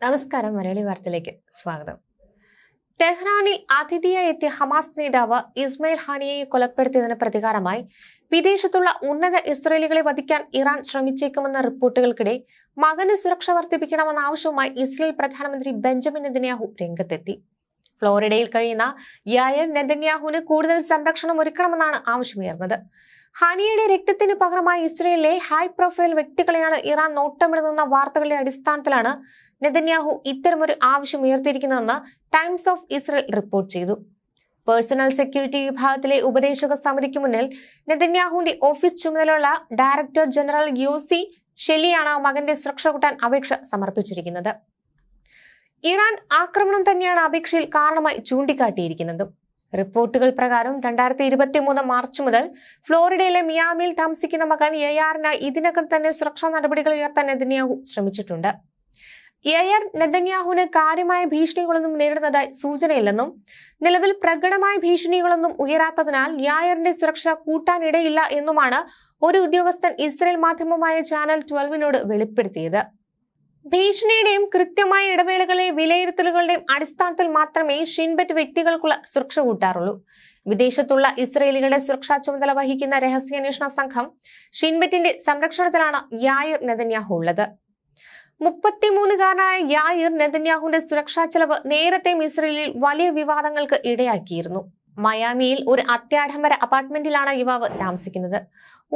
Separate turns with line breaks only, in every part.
നമസ്കാരം. മലയാളി വാർത്തയിലേക്ക് സ്വാഗതം. ടെഹ്റാനിൽ അതിഥിയായി എത്തിയ ഹമാസ് നേതാവ് ഇസ്മയിൽ ഹാനിയെ കൊലപ്പെടുത്തിയതിന് പ്രതികാരമായി വിദേശത്തുള്ള ഉന്നത ഇസ്രയേലികളെ വധിക്കാൻ ഇറാൻ ശ്രമിച്ചേക്കുമെന്ന റിപ്പോർട്ടുകൾക്കിടെ മകന് സുരക്ഷ വർദ്ധിപ്പിക്കണമെന്ന ആവശ്യവുമായി ഇസ്രയേൽ പ്രധാനമന്ത്രി ബെഞ്ചമിൻ നെതന്യാഹു രംഗത്തെത്തി. ഫ്ലോറിഡയിൽ കഴിയുന്ന യായർ നെതന്യാഹുവിന് കൂടുതൽ സംരക്ഷണം ഒരുക്കണമെന്നാണ് ആവശ്യമുയർന്നത്. ഹാനിയുടെ രക്തത്തിന് പകരമായി ഇസ്രയേലിലെ ഹൈ പ്രൊഫൈൽ വ്യക്തികളെയാണ് ഇറാൻ നോട്ടമിടുന്ന വാർത്തകളുടെ അടിസ്ഥാനത്തിലാണ് നെതന്യാഹു ഇത്തരമൊരു ആവശ്യം ഉയർത്തിയിരിക്കുന്നതെന്ന് ടൈംസ് ഓഫ് ഇസ്രയേൽ റിപ്പോർട്ട് ചെയ്തു. പേഴ്സണൽ സെക്യൂരിറ്റി വിഭാഗത്തിലെ ഉപദേശക സമിതിക്ക് മുന്നിൽ നെതന്യാഹുവിന്റെ ഓഫീസ് ചുമതലയുള്ള ഡയറക്ടർ ജനറൽ യോസി ഷെലിയാണ് മകന്റെ സുരക്ഷ കൂട്ടാൻ അപേക്ഷ സമർപ്പിച്ചിരിക്കുന്നത്. ഇറാൻ ആക്രമണം തന്നെയാണ് അപേക്ഷയിൽ കാരണമായി ചൂണ്ടിക്കാട്ടിയിരിക്കുന്നത്. റിപ്പോർട്ടുകൾ പ്രകാരം 2023 മാർച്ച് മുതൽ ഫ്ലോറിഡയിലെ മിയാമിയിൽ താമസിക്കുന്ന മകൻ യയാറിന് ഇതിനകം തന്നെ സുരക്ഷാ നടപടികൾ ഉയർത്താൻ നെതന്യാഹു ശ്രമിച്ചിട്ടുണ്ട്. യയാർ നെതന്യാഹുവിന് കാര്യമായ ഭീഷണികളൊന്നും നേരിടുന്നതായി സൂചനയില്ലെന്നും നിലവിൽ പ്രകടമായ ഭീഷണികളൊന്നും ഉയരാത്തതിനാൽ യായറിന്റെ സുരക്ഷ കൂട്ടാനിടയില്ല എന്നുമാണ് ഒരു ഉദ്യോഗസ്ഥൻ ഇസ്രയേൽ മാധ്യമമായ ചാനൽ 12 വെളിപ്പെടുത്തിയത്. ഭീഷണിയുടെയും കൃത്യമായ ഇടവേളകളെ വിലയിരുത്തലുകളുടെയും അടിസ്ഥാനത്തിൽ മാത്രമേ ഷിൻബെറ്റ് വ്യക്തികൾക്കുള്ള സുരക്ഷ കൂട്ടാറുള്ളൂ. വിദേശത്തുള്ള ഇസ്രയേലികളുടെ സുരക്ഷാ ചുമതല വഹിക്കുന്ന രഹസ്യാന്വേഷണ സംഘം ഷിൻബെറ്റിന്റെ സംരക്ഷണത്തിലാണ് യായർ നെതന്യാഹു ഉള്ളത്. 33-കാരനായ യായർ നെതന്യാഹുവിന്റെ സുരക്ഷാ ചെലവ് നേരത്തെയും ഇസ്രയേലിൽ വലിയ വിവാദങ്ങൾക്ക് ഇടയാക്കിയിരുന്നു. മയാമിയിൽ ഒരു അത്യാഡംബര അപ്പാർട്ട്മെന്റിലാണ് യുവാവ് താമസിക്കുന്നത്.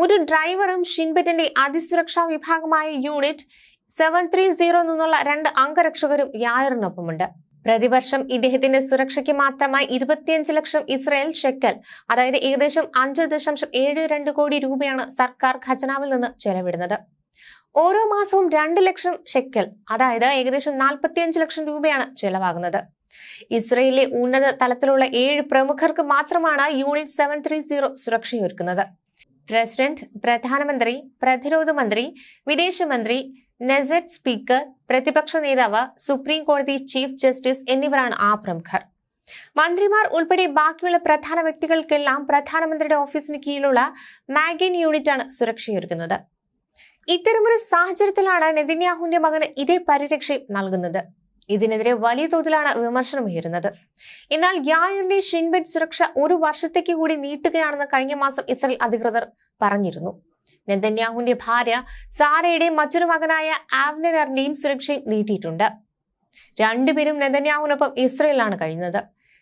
ഒരു ഡ്രൈവറും ഷിൻബെറ്റിന്റെ അതിസുരക്ഷാ വിഭാഗമായ യൂണിറ്റ് 730 നിന്നുള്ള 2 അംഗരക്ഷകരും യായറിനൊപ്പമുണ്ട്. പ്രതിവർഷം ഇദ്ദേഹത്തിന്റെ സുരക്ഷയ്ക്ക് മാത്രമായി 25 ലക്ഷം ഇസ്രായേൽ ഷെക്കൽ, അതായത് ഏകദേശം 5.72 കോടി രൂപയാണ് സർക്കാർ ഖജനാവിൽ നിന്ന് ചെലവിടുന്നത്. ഓരോ മാസവും 2 ലക്ഷം ഷെക്കൽ, അതായത് ഏകദേശം 45 ലക്ഷം രൂപയാണ് ചെലവാകുന്നത്. ഇസ്രയേലിലെ ഉന്നത തലത്തിലുള്ള 7 പ്രമുഖർക്ക് മാത്രമാണ് യൂണിറ്റ് 730 സുരക്ഷയൊരുക്കുന്നത്. പ്രസിഡന്റ്, പ്രധാനമന്ത്രി, പ്രതിരോധ മന്ത്രി, വിദേശമന്ത്രി, നെസറ്റ് സ്പീക്കർ, പ്രതിപക്ഷ നേതാവ്, സുപ്രീം കോടതി ചീഫ് ജസ്റ്റിസ് എന്നിവരാണ് ആ പ്രമുഖർ. മന്ത്രിമാർ ഉൾപ്പെടെ ബാക്കിയുള്ള പ്രധാന വ്യക്തികൾക്കെല്ലാം പ്രധാനമന്ത്രിയുടെ ഓഫീസിന് കീഴിലുള്ള മാഗിൻ യൂണിറ്റാണ് സുരക്ഷയൊരുക്കുന്നത്. ഇത്തരമൊരു സാഹചര്യത്തിലാണ് നെതന്യാഹുവിന്റെ മകന് ഇതേ പരിരക്ഷ നൽകുന്നത്. ഇതിനെതിരെ വലിയ തോതിലാണ് വിമർശനമുയരുന്നത്. എന്നാൽ യായറിന്റെ ഷിൻബെറ്റ് സുരക്ഷ 1 വർഷത്തേക്ക് കൂടി നീട്ടുകയാണെന്ന് കഴിഞ്ഞ മാസം ഇസ്രയേൽ അധികൃതർ പറഞ്ഞിരുന്നു. നെതന്യാഹുവിന്റെ ഭാര്യ സാരയുടെയും മറ്റൊരു മകനായ ആവ്നെറിന്റെയും സുരക്ഷയും നീട്ടിയിട്ടുണ്ട്. രണ്ടുപേരും നെതന്യാഹുവിനൊപ്പം ഇസ്രയേലിലാണ് കഴിയുന്നത്.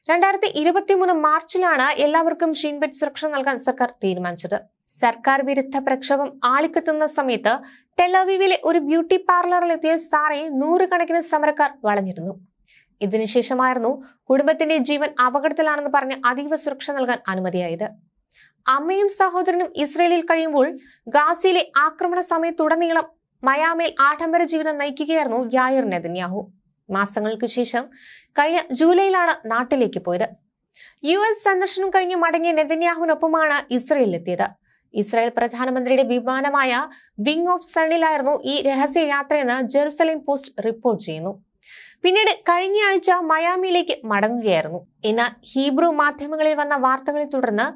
2023 മാർച്ചിലാണ് എല്ലാവർക്കും ഷിൻബെറ്റ് സുരക്ഷ നൽകാൻ സർക്കാർ തീരുമാനിച്ചത്. സർക്കാർ വിരുദ്ധ പ്രക്ഷോഭം ആളിക്കത്തുന്ന സമയത്ത് ടെലവീവിലെ ഒരു ബ്യൂട്ടി പാർലറിൽ എത്തിയ സാറയെ 100 കണക്കിന് സമരക്കാർ വളഞ്ഞിരുന്നു. ഇതിനുശേഷമായിരുന്നു കുടുംബത്തിന്റെ ജീവൻ അപകടത്തിലാണെന്ന് പറഞ്ഞ് അതീവ സുരക്ഷ നൽകാൻ അനുമതിയായത്. അമ്മയും സഹോദരനും ഇസ്രയേലിൽ കഴിയുമ്പോൾ ഗാസയിലെ ആക്രമണ സമയത്തുടനീളം മയാമിൽ ആഡംബര ജീവിതം നയിക്കുകയായിരുന്നു യായർ നെതന്യാഹു. മാസങ്ങൾക്ക് ശേഷം കഴിഞ്ഞ ജൂലൈയിലാണ് നാട്ടിലേക്ക് പോയത്. US സന്ദർശനം കഴിഞ്ഞ് മടങ്ങിയ നെതന്യാഹുവിനൊപ്പമാണ് ഇസ്രയേലിലെത്തിയത്. ഇസ്രായേൽ പ്രധാനമന്ത്രിയുടെ വിമാനമായ വിങ് ഓഫ് സണ്ണിലായിരുന്നു ഈ രഹസ്യ യാത്രയെന്ന് ജെറുസലേം പോസ്റ്റ് റിപ്പോർട്ട് ചെയ്യുന്നു. പിന്നീട് കഴിഞ്ഞ ആഴ്ച മയാമിയിലേക്ക് മടങ്ങുകയായിരുന്നു. എന്നാൽ ഹീബ്രു മാധ്യമങ്ങളിൽ വന്ന വാർത്തകളെ തുടർന്ന്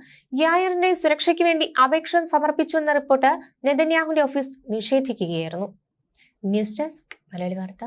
യായറിന്റെ സുരക്ഷയ്ക്ക് വേണ്ടി അപേക്ഷ സമർപ്പിച്ചുവെന്ന റിപ്പോർട്ട് നെതന്യാഹുവിന്റെ ഓഫീസ് നിഷേധിക്കുകയായിരുന്നു. ന്യൂസ് ഡെസ്ക് മലയാളി വാർത്ത.